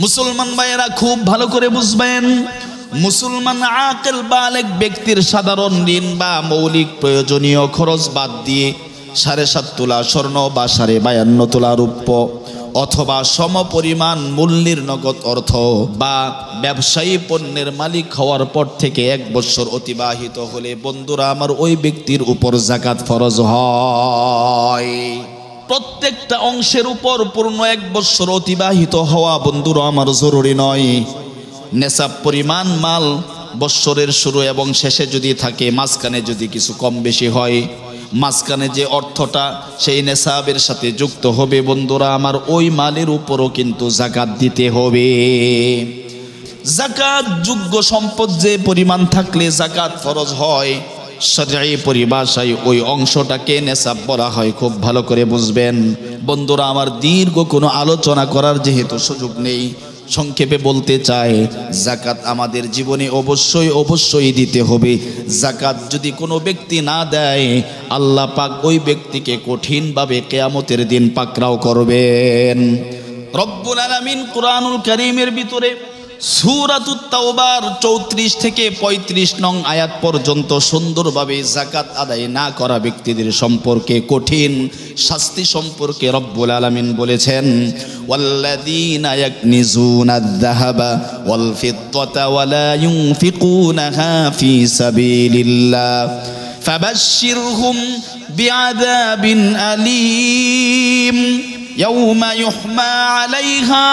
মুসলমান ভাইয়েরা খুব ভালো করে বুঝবেন, মুসলমান আকেল বালেগ ব্যক্তির সাধারণ ঋণ বা মৌলিক প্রয়োজনীয় খরচ বাদ দিয়ে 7.5 তোলা স্বর্ণ বা 52 তোলা রৌপ্য অথবা সমপরিমাণ মূল্যের নগদ অর্থ বা ব্যবসায়ী পণ্যের মালিক হওয়ার পর থেকে 1 বছর অতিবাহিত হলে বন্ধুরা আমার ওই ব্যক্তির উপর যাকাত ফরজ হয়। প্রত্যেকটা অংশের উপর পূর্ণ 1 বছর অতিবাহিত হওয়া বন্ধুরা আমার জরুরি নয়। নেশাব পরিমাণ মাল বছরের শুরু এবং শেষে যদি থাকে, মাঝখানে যদি কিছু কম বেশি হয়, মাঝখানে যে অর্থটা সেই নেশাবের সাথে যুক্ত হবে বন্ধুরা আমার, ওই মালের উপরও কিন্তু যাকাত দিতে হবে। যাকাত যোগ্য সম্পদ যে পরিমাণ থাকলে যাকাত ফরজ হয়, শরঈ পরিভাষায় ওই অংশটাকে নেশাব বলা হয়। খুব ভালো করে বুঝবেন বন্ধুরা আমার, দীর্ঘ কোনো আলোচনা করার যেহেতু সুযোগ নেই, সংক্ষেপে বলতে চাই, যাকাত আমাদের জীবনে অবশ্যই দিতে হবে। যাকাত যদি কোনো ব্যক্তি না দেয়, আল্লাহ পাক ওই ব্যক্তিকে কঠিনভাবে কিয়ামতের দিন পাকড়াও করবেন। রব্বুল আলামিন কুরআনুল কারীমের ভিতরে সূরাতুত তাওবার 34 থেকে 35 নং আয়াত পর্যন্ত সুন্দরভাবে যাকাত আদায় না করা ব্যক্তিদের সম্পর্কে কঠিন শাস্তি সম্পর্কে রব্বুল আলামিন বলেছেন, ওয়াল্লাযীনা ইয়াকনিজুনাদ যাহাবা ওয়াল ফিদ্দাতা ওয়া লা ইউনফিকুনাহা ফী সাবিলিল্লাহ ফাবাশশিরহুম বিআযাবিন আলীম ইয়াওমা ইউহমা আলাইহা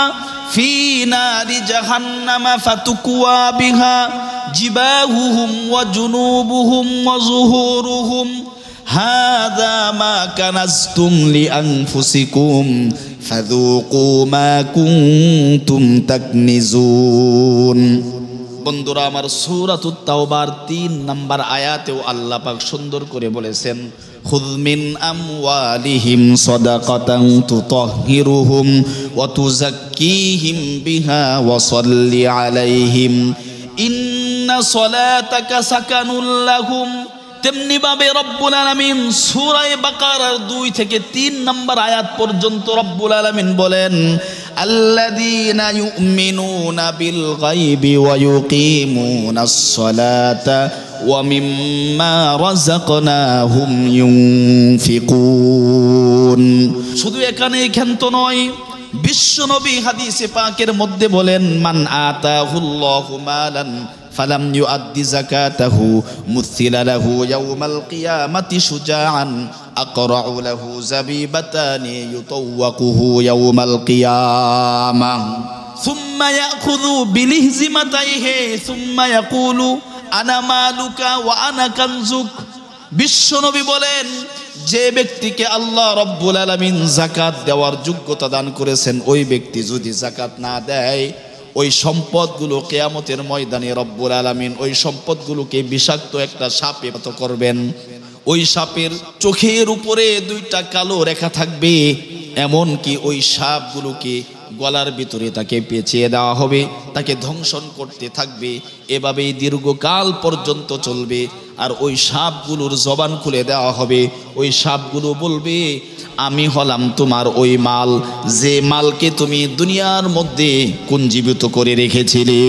ফি নারি জাহান্নামা ফাতুকওয়া বিহা জিবাহুহুম ওয়া জুনুবুহুম ওয়া যুহুরুহুম হাযা মা কানাজতুম লিআনফুসিকুম ফাযুকু মা কুনতুম তাকনিজুন। বন্ধুরা আমার, সূরাতুত তাওবার 3 নম্বর আয়াতেও আল্লাহ পাক সুন্দর করে বলেছেন, খুয মিন আমওয়ালিহিম সাদাকাতান তুতাহহিরুহুম ওয়া তুযাক্কিহিম বিহা ওয়া সাল্লি আলাইহিম ইন্না সালাতাকা সাকানুল লাহুম। তেমনি ভাবে রব্বুল আলামিন সূরা বাকারার 2 থেকে 3 নম্বর আয়াত পর্যন্ত রব্বুল আলামিন বলেন, আল্লাযীনা ইউমিনুনা বিল গায়বি ওয়া ইউকিমুনাস সালাতা ওয়া মিম্মা রাযাকনাহুম ইউনফিকুন। শুধু এখানে ক্ষান্ত নয়, বিশ্বনবী হাদিসে পাকের মধ্যে বলেন, মান আতাহুল্লাহু মালান ফালাম ইউআদ্দি যাকাতাহু মুথিলা লাহু ইয়াওমাল কিয়ামাতি শুজাআন আকরাউ লাহু যাবিবাতানি ইউতাওয়াকুহু ইয়াওমাল কিয়ামাহ সুম্মা ইয়াখুযু বিলিহজিমাতাইহি সুম্মা ইয়াকুলু আনা মালুকা ওয়া আনা কানজুক। বিশ্বনবী বলেন, যে ব্যক্তিকে আল্লাহ রব্বুল আলামিন যাকাত দেওয়ার যোগ্যতা দান করেছেন, ওই ব্যক্তি যদি যাকাত না দেয়, ওই সম্পদগুলো কিয়ামতের ময়দানে রব্বুল আলামিন ওই সম্পদগুলোকে বিষাক্ত একটা সাপে পরিণত করবেন। ওই সাপের চোখের উপরে 2টা কালো রেখা থাকবে, এমনকি ওই সাপগুলোকে গলার ভিতরে তাকে পেঁচিয়ে দেওয়া হবে, তাকে ধ্বংসন করতে থাকবে, এভাবেই দীর্ঘকাল পর্যন্ত চলবে। আর ওই সাপগুলোর জবান খুলে দেওয়া হবে, ওই সাপগুলো বলবে, আমি হলাম তোমার ওই মাল, যে মালকে তুমি দুনিয়ার মধ্যে পুঞ্জীভূত করে রেখেছিলে,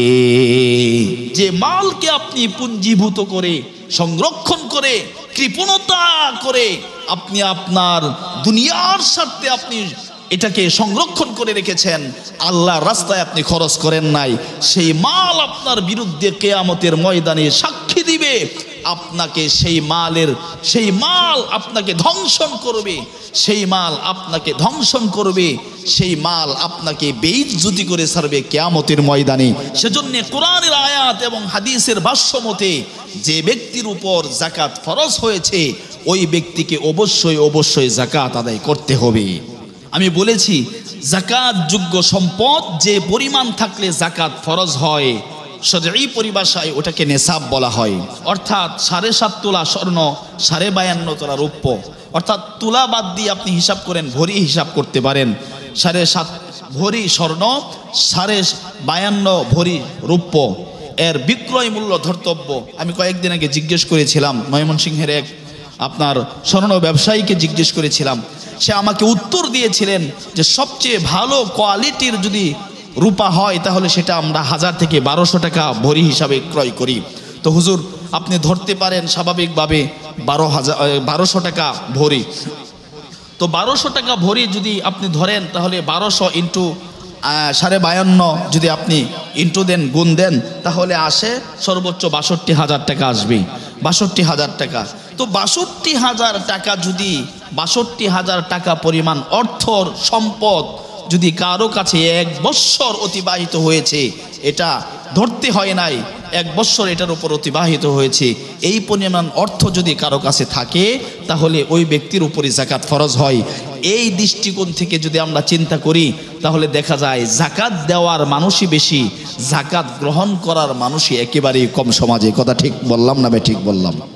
যে মালকে আপনি পুঞ্জীভূত করে সংরক্ষণ করে কৃপণতা করে আপনি আপনার দুনিয়ার স্বার্থে আপনি এটাকে সংরক্ষণ করে রেখেছেন, আল্লাহর রাস্তায় আপনি খরচ করেন নাই, সেই মাল আপনার বিরুদ্ধে কিয়ামতের ময়দানে সাক্ষী দিবে। আপনাকে সেই মাল আপনাকে ধ্বংসন করবে, সেই মাল আপনাকে ধ্বংসন করবে, সেই মাল আপনাকে বেইজ্জতি করে ছাড়বে কিয়ামতের ময়দানে। সেজন্য কোরআনের আয়াত এবং হাদিসের ভাষ্য মতে যে ব্যক্তির উপর যাকাত ফরজ হয়েছে, ওই ব্যক্তিকে অবশ্যই যাকাত আদায় করতে হবে। আমি বলেছি, যাকাত যোগ্য সম্পদ যে পরিমাণ থাকলে যাকাত ফরজ হয়, শরঈ পরিভাষায় ওটাকে নেশাব বলা হয়। অর্থাৎ 7.5 তোলা স্বর্ণ, 52.5 তোলা রৌপ্য, অর্থাৎ তুলা বাদ দিয়ে আপনি হিসাব করেন, ভরি হিসাব করতে পারেন। 7.5 ভরি স্বর্ণ, 52.5 ভরি রৌপ্য, এর বিক্রয় মূল্য ধর্তব্য। আমি কয়েকদিন আগে জিজ্ঞেস করেছিলাম, ময়মনসিংহের এক আপনার স্বর্ণ ব্যবসায়ীকে জিজ্ঞেস করেছিলাম, সে আমাকে উত্তর দিয়েছিলেন যে সবচেয়ে ভালো কোয়ালিটির যদি রূপা হয় তাহলে সেটা আমরা 1000 থেকে 1200 টাকা ভরি হিসাবে ক্রয় করি। তো হুজুর আপনি ধরতে পারেন স্বাভাবিকভাবে 1200 টাকা ভরি। তো 1200 টাকা ভরি যদি আপনি ধরেন তাহলে 1200 ইন্টু 52.5 যদি আপনি ইন্টু দেন, গুণ দেন, তাহলে আসে সর্বোচ্চ 62,000 টাকা আসবে। 62,000 টাকা। তো 62,000 টাকা যদি 62,000 টাকা পরিমাণ অর্থর সম্পদ যদি কারো কাছে 1 বৎসর অতিবাহিত হয়েছে, এটা ধরতে হয় নাই, 1 বৎসর এটার উপর অতিবাহিত হয়েছে, এই পরিমাণ অর্থ যদি কারো কাছে থাকে তাহলে ওই ব্যক্তির উপরে যাকাত ফরজ হয়। এই দৃষ্টিকোণ থেকে যদি আমরা চিন্তা করি তাহলে দেখা যায় যাকাত দেওয়ার মানুষই বেশি, যাকাত গ্রহণ করার মানুষই একেবারেই কম সমাজে। কথা ঠিক বললাম না? ঠিক বললাম।